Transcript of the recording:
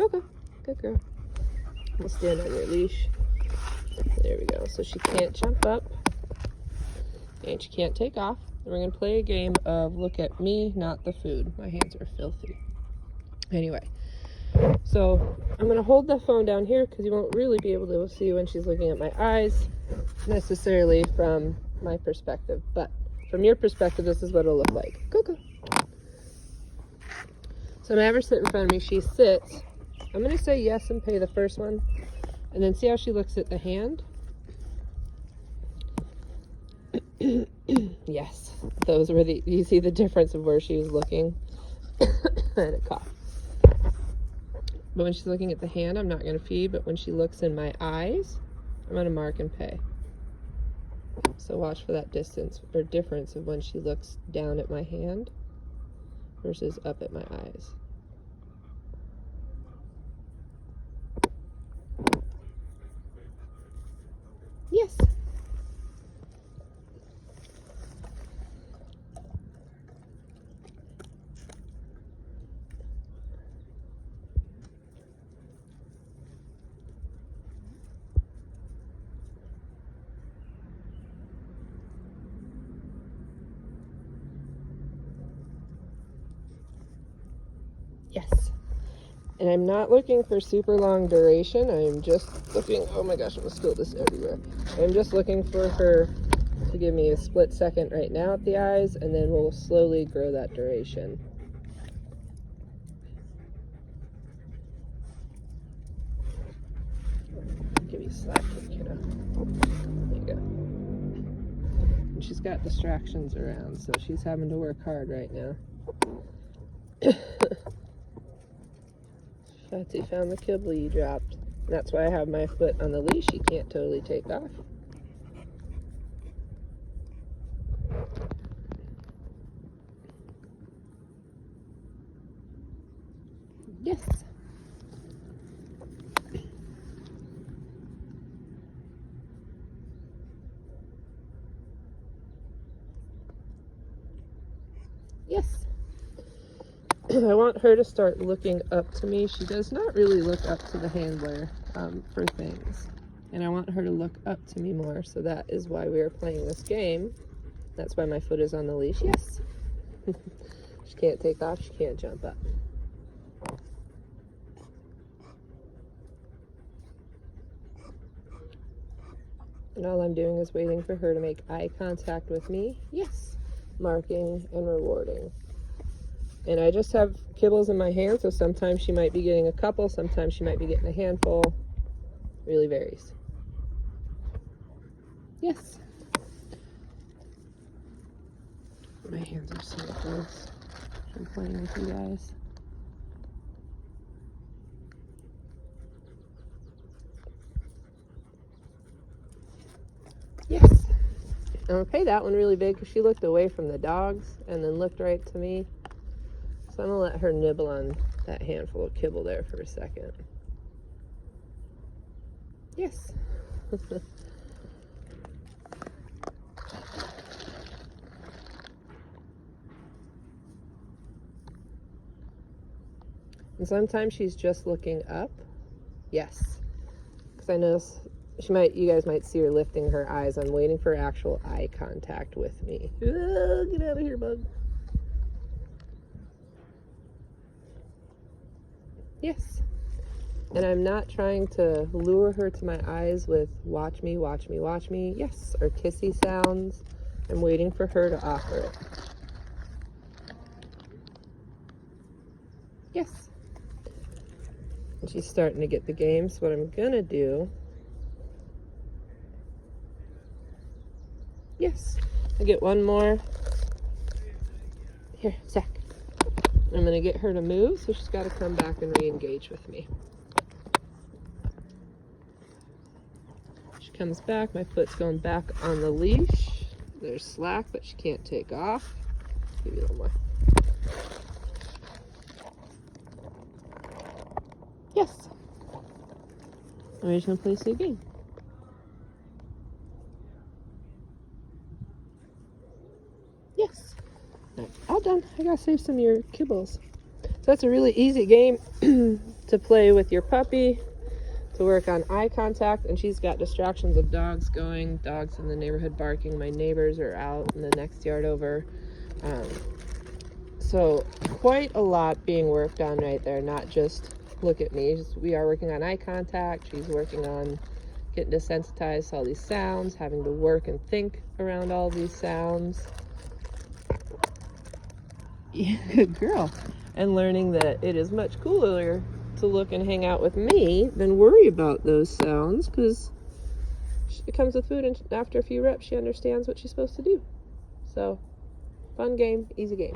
Coco, good girl. We'll stand on your leash. There we go. So she can't jump up and she can't take off. And we're going to play a game of look at me, not the food. My hands are filthy. Anyway, so I'm going to hold the phone down here because you won't really be able to see when she's looking at my eyes necessarily from my perspective. But from your perspective, this is what it'll look like. Coco. So I'm going to have her sit in front of me. She sits. I'm going to say yes and pay the first one. And then see how she looks at the hand? Yes. Those were you see the difference of where she was looking? I had a cough. But when she's looking at the hand, I'm not going to feed. But when she looks in my eyes, I'm going to mark and pay. So watch for that distance or difference of when she looks down at my hand versus up at my eyes. Yes. Yes. And I'm not looking for super long duration. I'm just looking, oh my gosh, I'm gonna spill this everywhere. I'm just looking for her to give me a split second right now at the eyes, and then we'll slowly grow that duration. Give you a slap kick, kiddo. There you go. And she's got distractions around, so she's having to work hard right now. Fatsy found the kibble you dropped. That's why I have my foot on the leash. You can't totally take off. Yes. Yes. I want her to start looking up to me. She does not really look up to the handler for things. And I want her to look up to me more, so that is why we are playing this game. That's why my foot is on the leash. Yes. She can't take off. She can't jump up. And all I'm doing is waiting for her to make eye contact with me. Yes. Marking and rewarding. And I just have kibbles in my hand, so sometimes she might be getting a couple, sometimes she might be getting a handful. Really varies. Yes. My hands are so close. I'm playing with you guys. Yes. I'm going to pay that one really big because she looked away from the dogs and then looked right to me. So I'm going to let her nibble on that handful of kibble there for a second. Yes. And sometimes she's just looking up. Yes. Because I notice you guys might see her lifting her eyes. I'm waiting for actual eye contact with me. Oh, get out of here, bug. Yes. And I'm not trying to lure her to my eyes with watch me, watch me, watch me. Yes. Or kissy sounds. I'm waiting for her to offer it. Yes. And she's starting to get the game. So what I'm going to do. Yes. I get one more. Here, Zach. I'm going to get her to move, so she's got to come back and re-engage with me. She comes back. My foot's going back on the leash. There's slack, but she can't take off. Give you a little more. Yes. I'm just going to play a game. Yes. All done. I gotta save some of your kibbles. So that's a really easy game to play with your puppy, to work on eye contact, and she's got distractions of dogs going, dogs in the neighborhood barking, my neighbors are out in the next yard over. So quite a lot being worked on right there, not just look at me. We are working on eye contact. She's working on getting desensitized to all these sounds, having to work and think around all these sounds. Yeah, good girl. And learning that it is much cooler to look and hang out with me than worry about those sounds, because it comes with food, and after a few reps she understands what she's supposed to do. So fun game, easy game.